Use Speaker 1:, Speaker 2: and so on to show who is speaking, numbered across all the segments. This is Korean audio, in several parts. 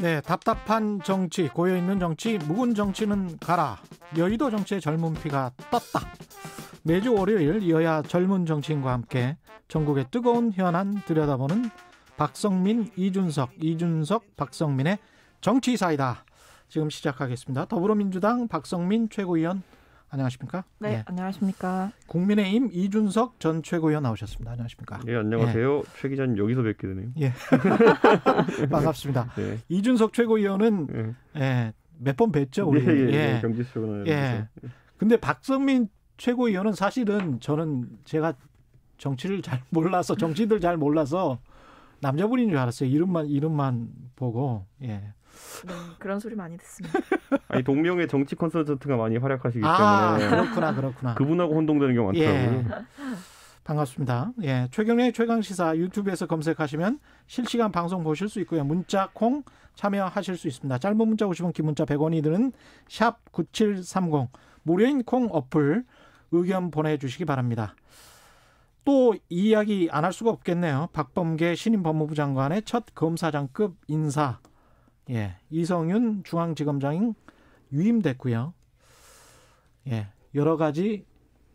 Speaker 1: 네, 답답한 정치, 고여있는 정치, 묵은 정치는 가라. 여의도 정치의 젊은 피가 떴다. 매주 월요일 여야 젊은 정치인과 함께 전국의 뜨거운 현안 들여다보는 박성민, 이준석, 박성민의 정치사이다. 지금 시작하겠습니다. 더불어민주당 박성민 최고위원 안녕하십니까?
Speaker 2: 네, 예. 안녕하십니까?
Speaker 1: 국민의힘 이준석 전 최고위원 나오셨습니다. 안녕하십니까?
Speaker 3: 네, 안녕하세요. 최 기자님 여기서 뵙게 되네요.
Speaker 1: 예. 반갑습니다.
Speaker 3: 네.
Speaker 1: 이준석 최고위원은 예, 몇 번 뵀죠, 우리.
Speaker 3: 예. 경제쇼나.
Speaker 1: 예. 근데 박성민 최고위원은 사실은 제가 정치를 잘 몰라서 정치들 잘 몰라서 남자분인 줄 알았어요. 이름만 보고. 예.
Speaker 2: 네, 그런 소리 많이 듣습니다.
Speaker 3: 아니 동명의 정치 컨설턴트가 많이 활약하시기 때문에
Speaker 1: 그렇구나.
Speaker 3: 그분하고 혼동되는 경우가 많더라고요.
Speaker 1: 예. 반갑습니다. 예, 최경영의 최강시사 유튜브에서 검색하시면 실시간 방송 보실 수 있고요. 문자 콩 참여하실 수 있습니다. 짧은 문자 50원, 긴 문자 100원이 드는 샵 9730 무료인 콩 어플 의견 보내주시기 바랍니다. 또 이 이야기 안 할 수가 없겠네요. 박범계 신임 법무부 장관의 첫 검사장급 인사. 예, 이성윤 중앙지검장이 유임됐고요. 예, 여러 가지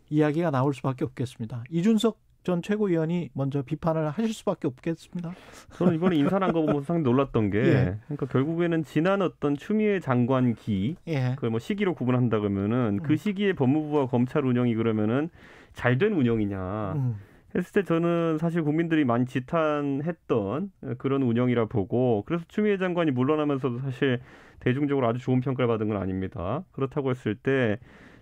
Speaker 1: 이야기가 나올 수밖에 없겠습니다. 이준석 전 최고위원이 먼저 비판을 하실 수밖에 없겠습니다.
Speaker 3: 저는 이번에 인사한 거 보면서 상당히 놀랐던 게,
Speaker 1: 예.
Speaker 3: 그러니까 결국에는 지난 어떤 추미애 장관기,
Speaker 1: 예.
Speaker 3: 그걸 뭐 시기로 구분한다 그러면은 그 시기에 법무부와 검찰 운영이 그러면은 잘된 운영이냐. 했을 때 저는 사실 국민들이 많이 지탄했던 그런 운영이라 보고, 그래서 추미애 장관이 물러나면서도 사실 대중적으로 아주 좋은 평가를 받은 건 아닙니다. 그렇다고 했을 때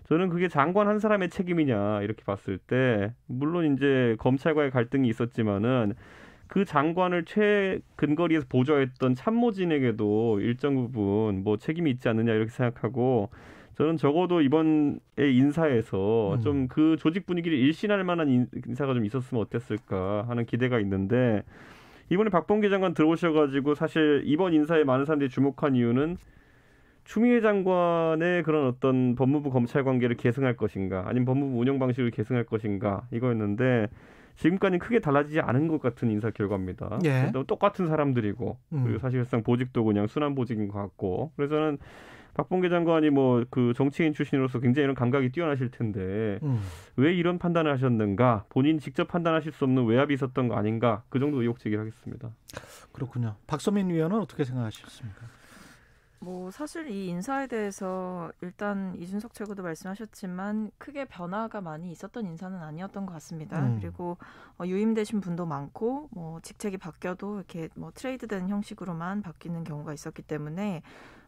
Speaker 3: 저는 그게 장관 한 사람의 책임이냐 이렇게 봤을 때, 물론 이제 검찰과의 갈등이 있었지만은 그 장관을 최근거리에서 보좌했던 참모진에게도 일정 부분 뭐 책임이 있지 않느냐 이렇게 생각하고, 저는 적어도 이번에 인사에서 좀 그 조직 분위기를 일신할 만한 인사가 좀 있었으면 어땠을까 하는 기대가 있는데, 이번에 박범계 장관 들어오셔가지고 사실 이번 인사에 많은 사람들이 주목한 이유는 추미애 장관의 그런 어떤 법무부 검찰 관계를 계승할 것인가, 아니면 법무부 운영 방식을 계승할 것인가 이거였는데, 지금까지는 크게 달라지지 않은 것 같은 인사 결과입니다.
Speaker 1: 예.
Speaker 3: 똑같은 사람들이고, 그리고 사실상 보직도 그냥 순환 보직인 것 같고, 그래서 저는 박범계 장관이 뭐 그 정치인 출신으로서 굉장히 이런 감각이 뛰어나실 텐데 왜 이런 판단을 하셨는가? 본인 직접 판단하실 수 없는 외압이 있었던 거 아닌가? 그 정도 의혹 제기를 하겠습니다.
Speaker 1: 그렇군요. 박성민 위원은 어떻게 생각하셨습니까?
Speaker 2: 뭐 사실 이 인사에 대해서 일단 이준석 최고도 말씀하셨지만 크게 변화가 많이 있었던 인사는 아니었던 것 같습니다. 그리고 유임되신 분도 많고 뭐 직책이 바뀌어도 이렇게 뭐 트레이드된 형식으로만 바뀌는 경우가 있었기 때문에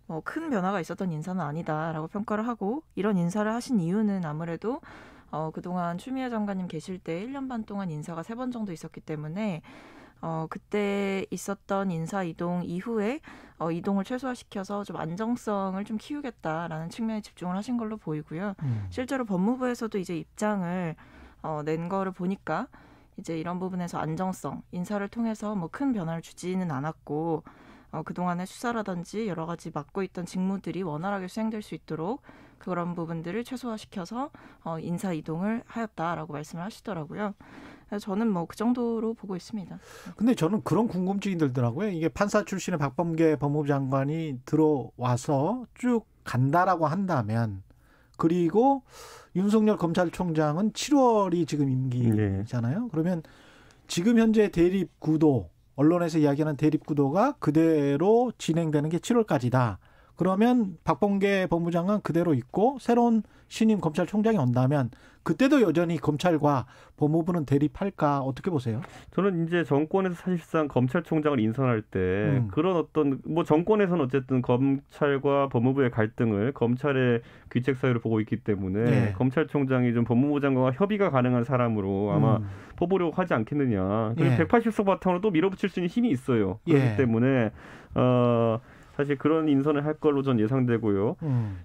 Speaker 2: 뭐 큰 변화가 있었던 인사는 아니다라고 평가를 하고, 이런 인사를 하신 이유는 아무래도 그동안 추미애 장관님 계실 때 1년 반 동안 인사가 3번 정도 있었기 때문에 그때 있었던 인사 이동 이후에 이동을 최소화시켜서 좀 안정성을 좀 키우겠다라는 측면에 집중을 하신 걸로 보이고요. 실제로 법무부에서도 이제 입장을 낸 거를 보니까 이제 이런 부분에서 안정성, 인사를 통해서 뭐 큰 변화를 주지는 않았고, 그동안의 수사라든지 여러 가지 맡고 있던 직무들이 원활하게 수행될 수 있도록 그런 부분들을 최소화시켜서 인사 이동을 하였다라고 말씀을 하시더라고요. 그래서 저는 뭐 그 정도로 보고 있습니다.
Speaker 1: 근데 저는 그런 궁금증이 들더라고요. 이게 판사 출신의 박범계 법무부 장관이 들어와서 쭉 간다라고 한다면, 그리고 윤석열 검찰총장은 7월이 지금 임기잖아요. 그러면 지금 현재 대립 구도, 언론에서 이야기하는 대립 구도가 그대로 진행되는 게 7월까지다. 그러면 박범계 법무부 장관 그대로 있고 새로운 신임 검찰총장이 온다면 그때도 여전히 검찰과 법무부는 대립할까, 어떻게 보세요?
Speaker 3: 저는 이제 정권에서 사실상 검찰총장을 인선할 때 그런 어떤 뭐 정권에서는 어쨌든 검찰과 법무부의 갈등을 검찰의 귀책 사유로 보고 있기 때문에 네. 검찰총장이 좀 법무부 장관과 협의가 가능한 사람으로 아마 뽑으려고 하지 않겠느냐. 그리고 180석 바탕으로 또 밀어붙일 수 있는 힘이 있어요. 그렇기 때문에 사실 그런 인선을 할 걸로 전 예상되고요.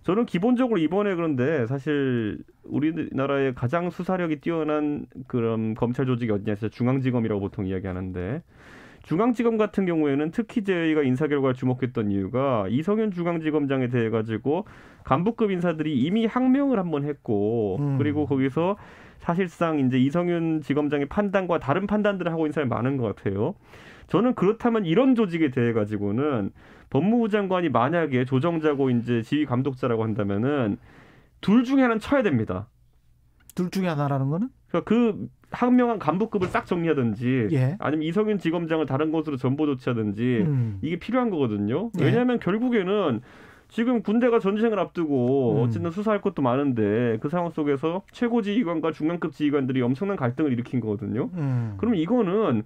Speaker 3: 저는 기본적으로 이번에 그런데 사실 우리나라의 가장 수사력이 뛰어난 그런 검찰 조직이 어디냐 해서 중앙지검이라고 보통 이야기하는데, 중앙지검 같은 경우에는 특히 저희가 인사 결과를 주목했던 이유가 이성윤 중앙지검장에 대해 가지고 간부급 인사들이 이미 항명을 한번 했고, 그리고 거기서 사실상 이제 이성윤 지검장의 판단과 다른 판단들을 하고 있는 사람이 많은 것 같아요. 저는 그렇다면 이런 조직에 대해 가지고는 법무부 장관이 만약에 조정자고 이제 지휘 감독자라고 한다면은 둘 중에 하나는 쳐야 됩니다.
Speaker 1: 둘 중에 하나라는 거는?
Speaker 3: 그러니까 그 한명한 간부급을 싹 정리하든지
Speaker 1: 예.
Speaker 3: 아니면 이성윤 지검장을 다른 곳으로 전보 조치하든지 이게 필요한 거거든요.
Speaker 1: 예.
Speaker 3: 왜냐하면 결국에는 지금 군대가 전쟁을 앞두고 어쨌든 수사할 것도 많은데 그 상황 속에서 최고 지휘관과 중간급 지휘관들이 엄청난 갈등을 일으킨 거거든요. 그러면 이거는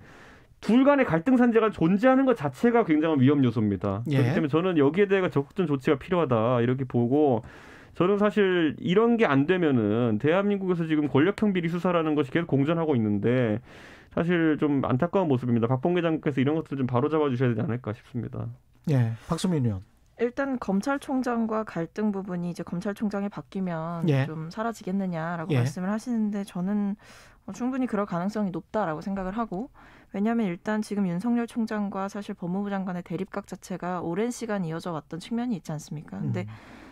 Speaker 3: 둘 간의 갈등 산재가 존재하는 것 자체가 굉장한 위험 요소입니다.
Speaker 1: 예.
Speaker 3: 그렇기 때문에 저는 여기에 대해 적극적인 조치가 필요하다 이렇게 보고 저는 사실 이런 게 안 되면은 대한민국에서 지금 권력형 비리 수사라는 것이 계속 공전하고 있는데 사실 좀 안타까운 모습입니다. 박범계 장관께서 이런 것들 좀 바로잡아 주셔야 되지 않을까 싶습니다.
Speaker 1: 예, 박수민 의원.
Speaker 2: 일단 검찰총장과 갈등 부분이 이제 검찰총장이 바뀌면
Speaker 1: 예.
Speaker 2: 좀 사라지겠느냐라고
Speaker 1: 예.
Speaker 2: 말씀을 하시는데 저는 충분히 그럴 가능성이 높다라고 생각을 하고 왜냐하면 일단 지금 윤석열 총장과 사실 법무부 장관의 대립각 자체가 오랜 시간 이어져 왔던 측면이 있지 않습니까? 근데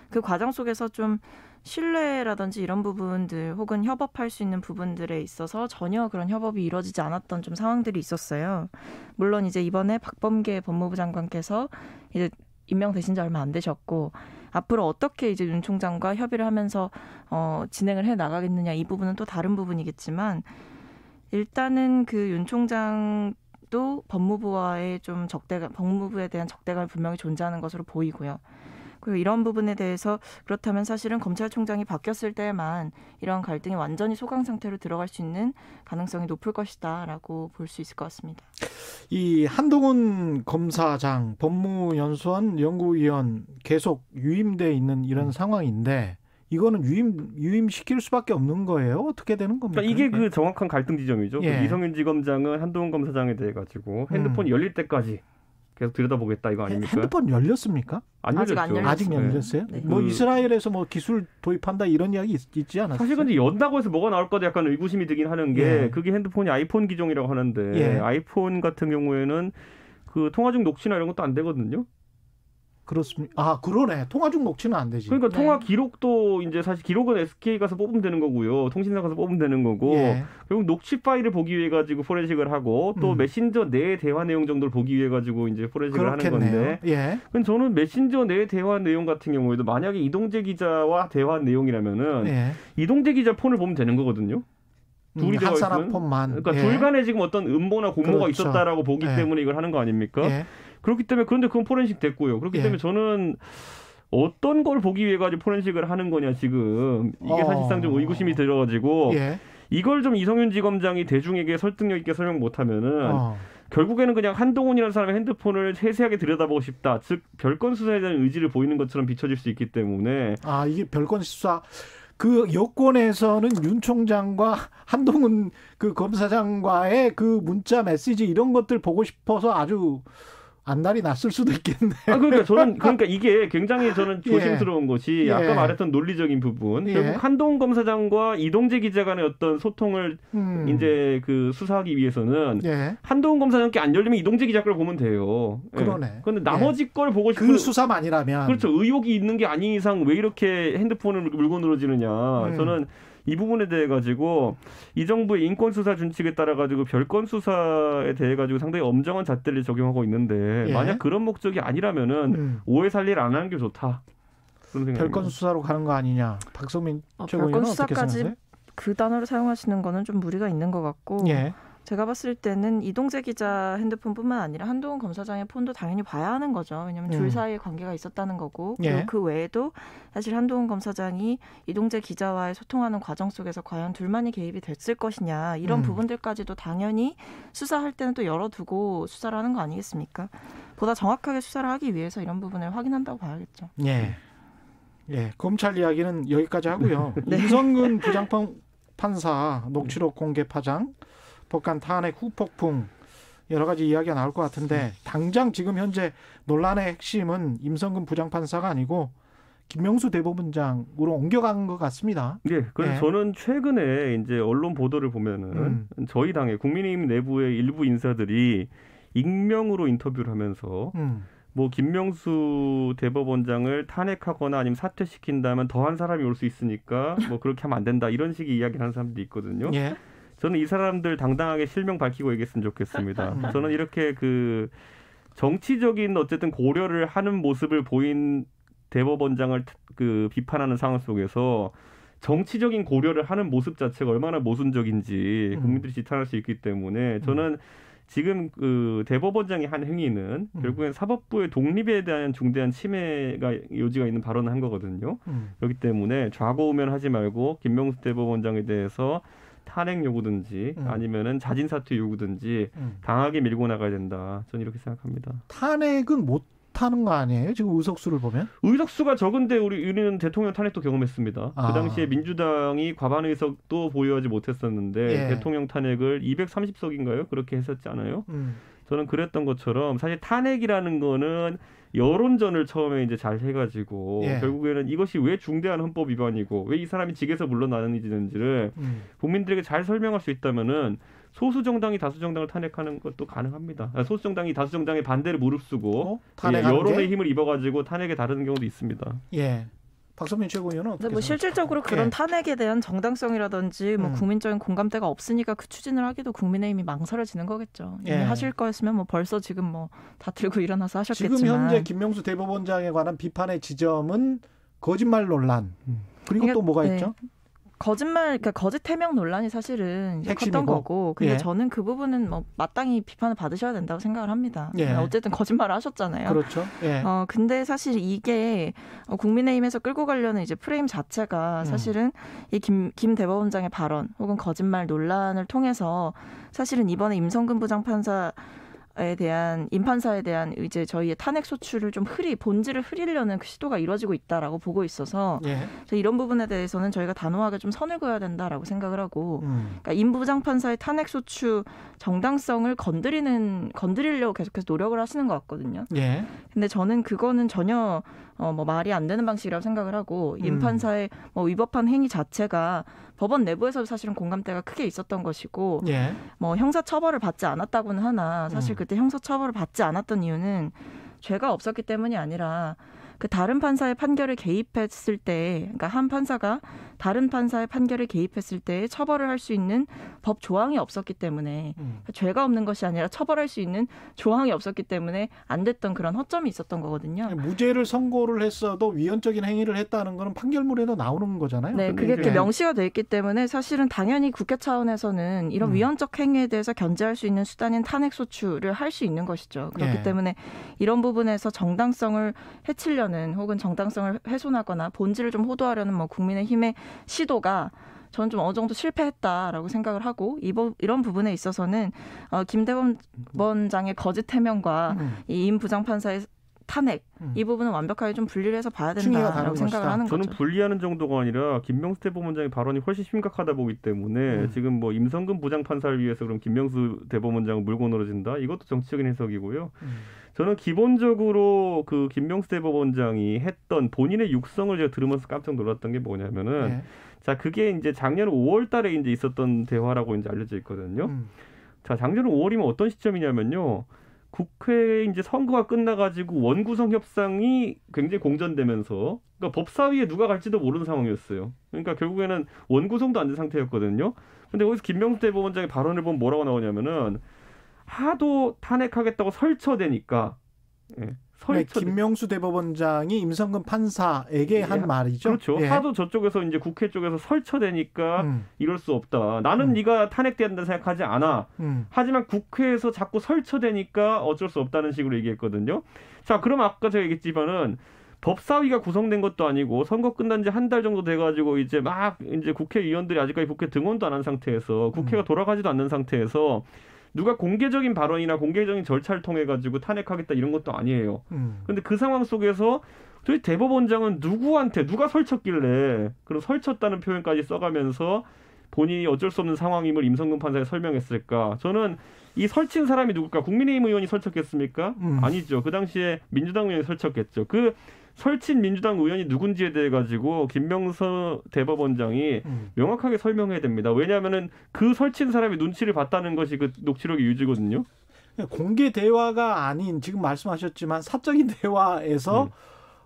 Speaker 2: 그 과정 속에서 좀 신뢰라든지 이런 부분들 혹은 협업할 수 있는 부분들에 있어서 전혀 그런 협업이 이루어지지 않았던 좀 상황들이 있었어요. 물론 이제 이번에 박범계 법무부 장관께서 이제 임명되신 지 얼마 안 되셨고 앞으로 어떻게 이제 윤 총장과 협의를 하면서 진행을 해 나가겠느냐 이 부분은 또 다른 부분이겠지만 일단은 그 윤 총장도 법무부와의 좀 법무부에 대한 적대감이 분명히 존재하는 것으로 보이고요. 그리고 이런 부분에 대해서 그렇다면 사실은 검찰총장이 바뀌었을 때만 이런 갈등이 완전히 소강 상태로 들어갈 수 있는 가능성이 높을 것이다라고 볼 수 있을 것 같습니다.
Speaker 1: 이 한동훈 검사장, 법무연수원 연구위원 계속 유임돼 있는 이런 상황인데 이거는 유임시킬 수밖에 없는 거예요? 어떻게 되는 겁니까?
Speaker 3: 그러니까 이게 그 정확한 갈등 지점이죠.
Speaker 1: 예.
Speaker 3: 이성윤 지검장은 한동훈 검사장에 대해 가지고 핸드폰이 열릴 때까지 계속 들여다보겠다 이거 아닙니까?
Speaker 1: 핸드폰 열렸습니까?
Speaker 2: 아직 안 열렸어요.
Speaker 1: 아직 열렸어요?
Speaker 2: 네.
Speaker 1: 뭐 이스라엘에서 뭐 기술 도입한다 이런 이야기 있지 않았어요?
Speaker 3: 사실 근데 연다고 해서 뭐가 나올 거다 약간 의구심이 들긴 하는 게
Speaker 1: 예.
Speaker 3: 그게 핸드폰이 아이폰 기종이라고 하는데
Speaker 1: 예.
Speaker 3: 아이폰 같은 경우에는 그 통화 중 녹취나 이런 것도 안 되거든요.
Speaker 1: 그렇습니다. 아, 그러네. 통화 중 녹취는 안 되지.
Speaker 3: 그러니까 통화 기록도 이제 사실 기록은 SK 가서 뽑으면 되는 거고요. 통신사 가서 뽑으면 되는 거고.
Speaker 1: 예.
Speaker 3: 결국 녹취 파일을 보기 위해 가지고 포렌식을 하고 또 메신저 내 대화 내용 정도를 보기 위해 가지고 이제 포렌식을
Speaker 1: 그렇겠네요.
Speaker 3: 하는 건데.
Speaker 1: 예.
Speaker 3: 근데 저는 메신저 내 대화 내용 같은 경우에도 만약에 이동재 기자와 대화 내용이라면은
Speaker 1: 예.
Speaker 3: 이동재 기자 폰을 보면 되는 거거든요. 둘이
Speaker 1: 한 사람 폰만.
Speaker 3: 그러니까
Speaker 1: 예.
Speaker 3: 둘 간에 지금 어떤 음모나 공모가
Speaker 1: 그렇죠.
Speaker 3: 있었다라고 보기
Speaker 1: 예.
Speaker 3: 때문에 이걸 하는 거 아닙니까?
Speaker 1: 예.
Speaker 3: 그렇기 때문에 그런데 그건 포렌식 됐고요. 그렇기
Speaker 1: 예.
Speaker 3: 때문에 저는 어떤 걸 보기 위해 가지고 포렌식을 하는 거냐 지금 이게 사실상 좀 의구심이 들어가지고
Speaker 1: 예.
Speaker 3: 이걸 좀 이성윤 지검장이 대중에게 설득력 있게 설명 못하면은 결국에는 그냥 한동훈이라는 사람의 핸드폰을 세세하게 들여다보고 싶다. 즉 별건 수사에 대한 의지를 보이는 것처럼 비춰질 수 있기 때문에
Speaker 1: 이게 별건 수사. 그 여권에서는 윤 총장과 한동훈 그 검사장과의 그 문자 메시지 이런 것들 보고 싶어서 아주 안달이 났을 수도 있겠네.
Speaker 3: 그러니까 이게 굉장히 저는 조심스러운 것이
Speaker 1: 예.
Speaker 3: 아까 말했던 논리적인 부분.
Speaker 1: 예.
Speaker 3: 결국 한동훈 검사장과 이동재 기자 간의 어떤 소통을 이제 그 수사하기 위해서는
Speaker 1: 예.
Speaker 3: 한동훈 검사장께 안 열리면 이동재 기자 걸 보면 돼요.
Speaker 1: 그러네.
Speaker 3: 그런데 나머지 걸 보고 싶은
Speaker 1: 그 수사만이라면
Speaker 3: 그렇죠. 의혹이 있는 게 아닌 이상 왜 이렇게 핸드폰을 물고 늘어지느냐. 저는 이 부분에 대해 가지고 이 정부의 인권 수사 준칙에 따라 가지고 별건 수사에 대해 가지고 상당히 엄정한 잣대를 적용하고 있는데
Speaker 1: 예.
Speaker 3: 만약 그런 목적이 아니라면은 오해 살리를 안 하는 게 좋다. 그런 생각입니다.
Speaker 1: 별건 수사로 가는 거 아니냐. 박성민 최고위원은 어떻게 생각하세요?
Speaker 2: 그 단어를 사용하시는 거는 좀 무리가 있는 것 같고
Speaker 1: 예.
Speaker 2: 제가 봤을 때는 이동재 기자 핸드폰뿐만 아니라 한동훈 검사장의 폰도 당연히 봐야 하는 거죠. 왜냐하면 둘 사이에 관계가 있었다는 거고 그리고
Speaker 1: 예.
Speaker 2: 그 외에도 사실 한동훈 검사장이 이동재 기자와의 소통하는 과정 속에서 과연 둘만이 개입이 됐을 것이냐 이런 부분들까지도 당연히 수사할 때는 또 열어두고 수사를 하는 거 아니겠습니까? 보다 정확하게 수사를 하기 위해서 이런 부분을 확인한다고 봐야겠죠.
Speaker 1: 예. 예. 검찰 이야기는 여기까지 하고요. 네. 임성근 부장판사 녹취록 공개 파장 법관 탄핵 후폭풍 여러 가지 이야기가 나올 것 같은데 당장 지금 현재 논란의 핵심은 임성근 부장판사가 아니고 김명수 대법원장으로 옮겨간 것 같습니다.
Speaker 3: 네, 그래서 저는 최근에 이제 언론 보도를 보면은 저희 당의 국민의힘 내부의 일부 인사들이 익명으로 인터뷰를 하면서 뭐 김명수 대법원장을 탄핵하거나 아니면 사퇴시킨다면 더한 사람이 올 수 있으니까 뭐 그렇게 하면 안 된다 이런 식의 이야기를 하는 사람들이 있거든요.
Speaker 1: 예.
Speaker 3: 저는 이 사람들 당당하게 실명 밝히고 얘기했으면 좋겠습니다. 저는 이렇게 그 정치적인 어쨌든 고려를 하는 모습을 보인 대법원장을 그 비판하는 상황 속에서 정치적인 고려를 하는 모습 자체가 얼마나 모순적인지 국민들이 지탄할 수 있기 때문에 저는 지금 그 대법원장이 한 행위는 결국엔 사법부의 독립에 대한 중대한 침해가 요지가 있는 발언을 한 거거든요. 그렇기 때문에 좌고우면하지 말고 김명수 대법원장에 대해서 탄핵 요구든지 아니면은 자진 사퇴 요구든지 강하게 밀고 나가야 된다. 저는 이렇게 생각합니다.
Speaker 1: 탄핵은 못 하는 거 아니에요? 지금 의석수를 보면?
Speaker 3: 의석수가 적은데 우리는 대통령 탄핵도 경험했습니다. 그 당시에 민주당이 과반 의석도 보유하지 못했었는데 대통령 탄핵을 230석인가요? 그렇게 했었잖아요. 저는 그랬던 것처럼 사실 탄핵이라는 거는 여론전을 처음에 이제 잘 해가지고 결국에는 이것이 왜 중대한 헌법 위반이고 왜 이 사람이 직에서 물러나는지를 국민들에게 잘 설명할 수 있다면은 소수 정당이 다수 정당을 탄핵하는 것도 가능합니다. 소수 정당이 다수 정당의 반대를 무릅쓰고 여론의 힘을 입어가지고 탄핵에 다루는 경우도 있습니다.
Speaker 1: 예. 박선민 최고위원은 어떻게
Speaker 2: 뭐 실질적으로 그런 탄핵에 대한 정당성이라든지 뭐 국민적인 공감대가 없으니까 그 추진을 하기도 국민의힘이 망설여지는 거겠죠. 이미 하실 거였으면 뭐 벌써 지금 뭐 다 들고 일어나서 하셨겠지만
Speaker 1: 지금 현재 김명수 대법원장에 관한 비판의 지점은 거짓말 논란 그리고 또 뭐가 있죠?
Speaker 2: 그러니까 거짓 해명 논란이 사실은 컸던 거고, 근데 저는 그 부분은 뭐 마땅히 비판을 받으셔야 된다고 생각을 합니다. 어쨌든 거짓말을 하셨잖아요.
Speaker 1: 그렇죠.
Speaker 2: 근데 사실 이게 국민의힘에서 끌고 가려는 이제 프레임 자체가 사실은 이 김 대법원장의 발언 혹은 거짓말 논란을 통해서 사실은 이번에 임성근 부장판사 임판사에 대한 이제 저희의 탄핵 소추를 좀 본질을 흐리려는 그 시도가 이루어지고 있다라고 보고 있어서 이런 부분에 대해서는 저희가 단호하게 좀 선을 그어야 된다라고 생각을 하고, 그러니까 임 부장판사의 탄핵 소추 정당성을 건드리려고 계속해서 노력을 하시는 것 같거든요. 근데 저는 그거는 전혀 뭐 말이 안 되는 방식이라고 생각을 하고, 임 판사의 뭐 위법한 행위 자체가 법원 내부에서 사실은 공감대가 크게 있었던 것이고, 뭐 형사 처벌을 받지 않았다고는 하나 사실 그때 형사 처벌을 받지 않았던 이유는 죄가 없었기 때문이 아니라 그 다른 판사의 판결에 개입했을 때, 그러니까 한 판사가 다른 판사의 판결에 개입했을 때 처벌을 할 수 있는 법 조항이 없었기 때문에, 그러니까 죄가 없는 것이 아니라 처벌할 수 있는 조항이 없었기 때문에 안 됐던 그런 허점이 있었던 거거든요.
Speaker 1: 무죄를 선고를 했어도 위헌적인 행위를 했다는 거는 판결문에도 나오는 거잖아요.
Speaker 2: 네, 그게 이렇게 명시가 돼 있기 때문에 사실은 당연히 국회 차원에서는 이런 위헌적 행위에 대해서 견제할 수 있는 수단인 탄핵 소추를 할 수 있는 것이죠. 그렇기 때문에 이런 부분에서 정당성을 해치려는 혹은 정당성을 훼손하거나 본질을 좀 호도하려는 뭐 국민의힘의 시도가 저는 좀 어느 정도 실패했다라고 생각을 하고, 이런 부분에 있어서는 김 대법원장의 거짓 해명과 이 임 부장판사의 탄핵 이 부분은 완벽하게 좀 분리를 해서 봐야 된다라고 생각을 하는 거죠.
Speaker 3: 저는 분리하는 정도가 아니라 김명수 대법원장의 발언이 훨씬 심각하다 보기 때문에 지금 뭐 임성근 부장판사를 위해서 그럼 김명수 대법원장을 물고 늘어진다? 이것도 정치적인 해석이고요. 저는 기본적으로 그 김명수 대법원장이 했던 본인의 육성을 제가 들으면서 깜짝 놀랐던 게 뭐냐면은 자, 그게 이제 작년 5월 달에 이제 있었던 대화라고 이제 알려져 있거든요. 자, 작년 5월이면 어떤 시점이냐면요. 국회에 이제 선거가 끝나가지고 원구성 협상이 굉장히 공전되면서, 그러니까 법사위에 누가 갈지도 모르는 상황이었어요. 그러니까 결국에는 원구성도 안 된 상태였거든요. 근데 거기서 김명수 대법원장의 발언을 보면 뭐라고 나오냐면은 하도 탄핵하겠다고 설쳐대니까,
Speaker 1: 김명수 대법원장이 임성근 판사에게 한 말이죠.
Speaker 3: 그렇죠. 하도 저쪽에서 이제 국회 쪽에서 설쳐대니까 이럴 수 없다. 나는 네가 탄핵된다 생각하지 않아. 하지만 국회에서 자꾸 설쳐대니까 어쩔 수 없다는 식으로 얘기했거든요. 자, 그럼 아까 제가 얘기했지만은 법사위가 구성된 것도 아니고 선거 끝난 지 한 달 정도 돼가지고 이제 막 이제 국회의원들이 아직까지 국회 등원도 안 한 상태에서 국회가 돌아가지도 않는 상태에서 누가 공개적인 발언이나 공개적인 절차를 통해 가지고 탄핵하겠다 이런 것도 아니에요. 그런데 그 상황 속에서 도대체 대법원장은 누구한테 누가 설쳤길래 그런 설쳤다는 표현까지 써가면서 본인이 어쩔 수 없는 상황임을 임성근 판사에 설명했을까? 저는 이 설친 사람이 누굴까? 국민의힘 의원이 설쳤겠습니까? 아니죠. 그 당시에 민주당 의원이 설쳤겠죠. 그 설친 민주당 의원이 누군지에 대해 가지고 김명수 대법원장이 명확하게 설명해야 됩니다. 왜냐하면은 그 설친 사람이 눈치를 봤다는 것이 그 녹취록의 유지거든요.
Speaker 1: 공개 대화가 아닌 지금 말씀하셨지만 사적인 대화에서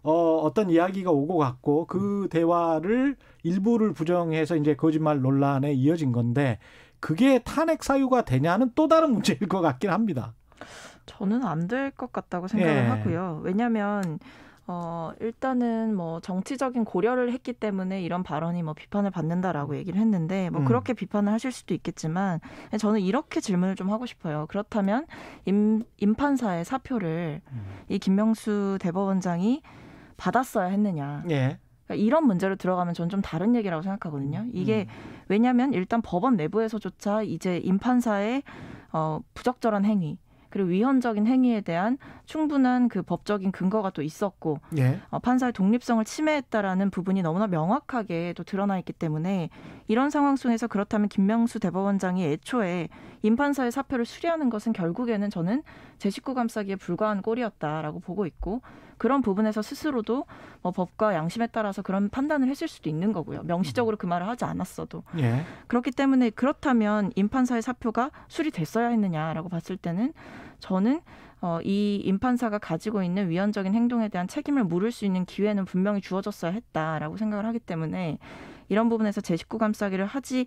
Speaker 1: 어떤 이야기가 오고 갔고 그 대화를 일부를 부정해서 이제 거짓말 논란에 이어진 건데, 그게 탄핵 사유가 되냐는 또 다른 문제일 것 같긴 합니다.
Speaker 2: 저는 안 될 것 같다고 생각을 하고요. 왜냐하면 일단은 뭐 정치적인 고려를 했기 때문에 이런 발언이 뭐 비판을 받는다라고 얘기를 했는데 뭐 그렇게 비판을 하실 수도 있겠지만 저는 이렇게 질문을 좀 하고 싶어요. 그렇다면 임판사의 사표를 이 김명수 대법원장이 받았어야 했느냐. 예. 그러니까 이런 문제로 들어가면 저는 좀 다른 얘기라고 생각하거든요. 이게 왜냐하면 일단 법원 내부에서조차 이제 임판사의 부적절한 행위 그리고 위헌적인 행위에 대한 충분한 그 법적인 근거가 또 있었고 예. 판사의 독립성을 침해했다라는 부분이 너무나 명확하게 또 드러나 있기 때문에 이런 상황 속에서 그렇다면 김명수 대법원장이 애초에 임판사의 사표를 수리하는 것은 결국에는 저는 제 식구 감싸기에 불과한 꼴이었다라고 보고 있고 그런 부분에서 스스로도 뭐 법과 양심에 따라서 그런 판단을 했을 수도 있는 거고요. 명시적으로 그 말을 하지 않았어도. 예. 그렇기 때문에 그렇다면 임판사의 사표가 수리됐어야 했느냐라고 봤을 때는 저는 이 임판사가 가지고 있는 위헌적인 행동에 대한 책임을 물을 수 있는 기회는 분명히 주어졌어야 했다라고 생각을 하기 때문에 이런 부분에서 제 식구 감싸기를 하지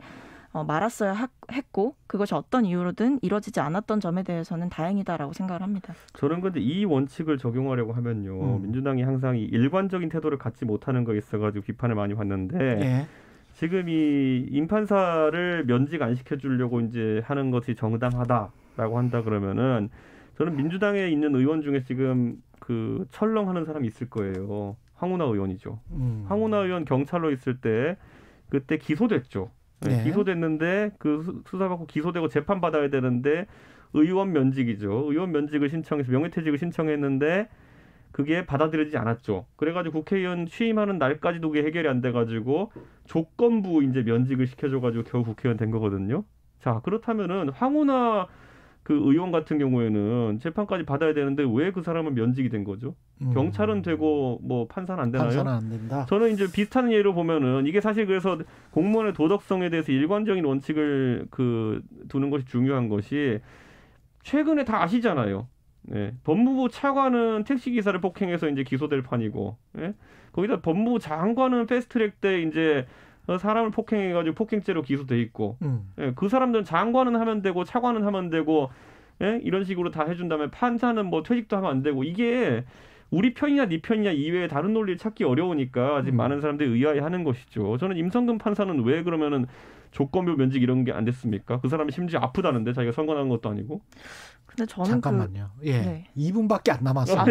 Speaker 2: 말았어야 했고 그것이 어떤 이유로든 이루어지지 않았던 점에 대해서는 다행이다라고 생각을 합니다.
Speaker 3: 저는 근데 이 원칙을 적용하려고 하면요. 민주당이 항상 이 일관적인 태도를 갖지 못하는 거에 있어가지고 비판을 많이 받는데 예. 지금 이 임판사를 면직 안 시켜주려고 이제 하는 것이 정당하다라고 한다 그러면은 저는 민주당에 있는 의원 중에 지금 그 철렁하는 사람이 있을 거예요. 황운하 의원이죠. 황운하 의원 경찰로 있을 때 그때 기소됐죠. 네. 기소됐는데 그 수사받고 기소되고 재판받아야 되는데 의원 면직이죠. 의원 면직을 신청해서 명예퇴직을 신청했는데 그게 받아들여지지 않았죠. 그래가지고 국회의원 취임하는 날까지도 그게 해결이 안 돼가지고 조건부 이제 면직을 시켜줘가지고 겨우 국회의원 된 거거든요. 자 그렇다면은 황운하 그 의원 같은 경우에는 재판까지 받아야 되는데 왜 그 사람은 면직이 된 거죠? 경찰은 되고 뭐 판사는 안 되나요?
Speaker 1: 판사는 안 된다.
Speaker 3: 저는 이제 비슷한 예로 보면은 이게 사실 그래서 공무원의 도덕성에 대해서 일관적인 원칙을 두는 것이 중요한 것이 최근에 다 아시잖아요. 네. 법무부 차관은 택시기사를 폭행해서 이제 기소될 판이고, 예? 거기다 법무부 장관은 패스트트랙 때 이제 사람을 폭행해가지고 폭행죄로 기소돼 있고, 예, 그 사람들은 장관은 하면 되고 차관은 하면 되고, 예? 이런 식으로 다 해준다면 판사는 뭐 퇴직도 하면 안 되고 이게 우리 편이냐 네 편이냐 이외에 다른 논리를 찾기 어려우니까 지금 많은 사람들이 의아해하는 것이죠. 저는 임성근 판사는 왜 그러면은 조건부 면직 이런 게 안 됐습니까? 그 사람이 심지어 아프다는데 자기가 선고난 것도 아니고.
Speaker 2: 근데 저는
Speaker 1: 잠깐만요. 네. 2분밖에 안 남았어요.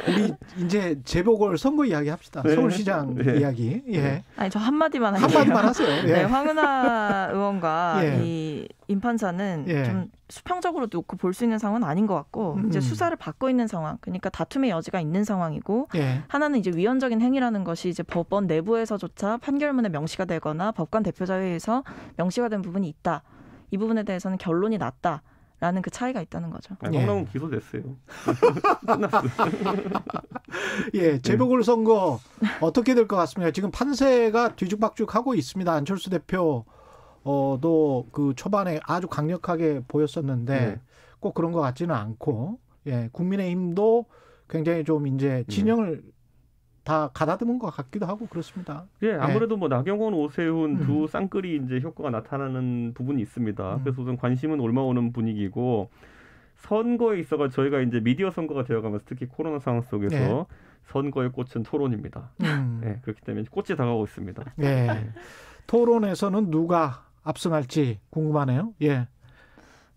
Speaker 1: 우리 이제 재보궐 선거 이야기 합시다. 네. 서울시장 네. 이야기. 예.
Speaker 2: 아니 저 한마디만 할게요.
Speaker 1: 한마디만 하세요. 예.
Speaker 2: 네, 황운하 의원과 이 임판사는 좀 수평적으로 놓고 볼 수 있는 상황은 아닌 것 같고 이제 수사를 받고 있는 상황, 그러니까 다툼의 여지가 있는 상황이고 하나는 이제 위헌적인 행위라는 것이 이제 법원 내부에서조차 판결문에 명시가 되거나 법관 대표자회의에서 명시가 된 부분이 있다. 이 부분에 대해서는 결론이 났다. 라는 그 차이가 있다는 거죠.
Speaker 3: 황운하는 기소됐어요.
Speaker 1: 끝났어요. 예, 재보궐 선거 어떻게 될 것 같습니까? 지금 판세가 뒤죽박죽하고 있습니다. 안철수 대표도 그 초반에 아주 강력하게 보였었는데 꼭 그런 것 같지는 않고, 예, 국민의힘도 굉장히 좀 이제 진영을 다 가다듬은 것 같기도 하고 그렇습니다.
Speaker 3: 예, 아무래도 뭐 나경원, 오세훈 두 쌍끌이 이제 효과가 나타나는 부분이 있습니다. 그래서 우선 관심은 올라오는 분위기고 선거에 있어가 저희가 이제 미디어 선거가 되어가면서 특히 코로나 상황 속에서 선거의 꽃은 토론입니다. 네, 그렇기 때문에 꽃이 다가오고 있습니다.
Speaker 1: 네. 토론에서는 누가 압승할지 궁금하네요. 예.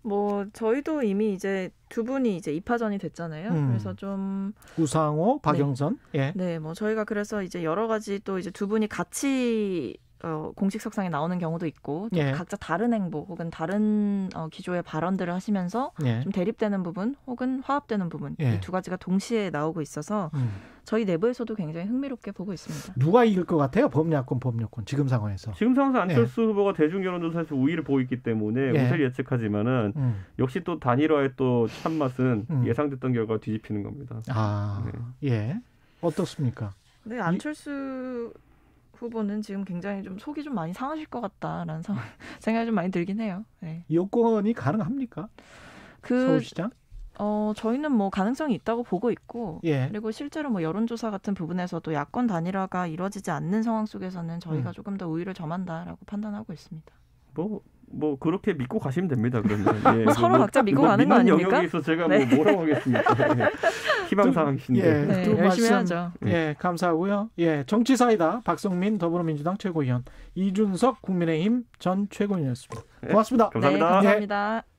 Speaker 2: 뭐 저희도 이미 이제 두 분이 이제 입하전이 됐잖아요. 그래서 좀
Speaker 1: 우상호, 박영선.
Speaker 2: 네. 네, 뭐 저희가 그래서 이제 여러 가지 또 이제 두 분이 같이 공식 석상에 나오는 경우도 있고 또 각자 다른 행보 혹은 다른 기조의 발언들을 하시면서 좀 대립되는 부분 혹은 화합되는 부분 이 두 가지가 동시에 나오고 있어서 저희 내부에서도 굉장히 흥미롭게 보고 있습니다.
Speaker 1: 누가 이길 것 같아요? 범야권 지금 상황에서.
Speaker 3: 지금 상황에서 안철수 후보가 대중 여론조사에서 우위를 보고 있기 때문에 우세를 예측하지만은 역시 또 단일화의 또 참맛은 예상됐던 결과가 뒤집히는 겁니다.
Speaker 1: 아, 예. 어떻습니까?
Speaker 2: 네, 안철수 후보는 지금 굉장히 좀 속이 좀 많이 상하실 것 같다라는 생각이 좀 많이 들긴 해요. 네.
Speaker 1: 여권이 가능합니까? 서울시장?
Speaker 2: 저희는 뭐 가능성이 있다고 보고 있고 그리고 실제로 뭐 여론조사 같은 부분에서도 야권 단일화가 이루어지지 않는 상황 속에서는 저희가 조금 더 우위를 점한다라고 판단하고 있습니다.
Speaker 3: 뭐 뭐 그렇게 믿고 가시면 됩니다. 그러면
Speaker 2: 예, 서로 각자 믿고 가는 거 아닙니까?
Speaker 3: 영역에 있어 제가 네. 뭐라고 하겠습니까? 네. 희망사항이신데
Speaker 1: 네,
Speaker 2: 열심히 하죠.
Speaker 1: 예, 감사하고요. 예, 정치사이다 박성민 더불어민주당 최고위원, 이준석 국민의힘 전 최고위원이었습니다. 고맙습니다.
Speaker 3: 감사합니다.
Speaker 2: 네, 감사합니다.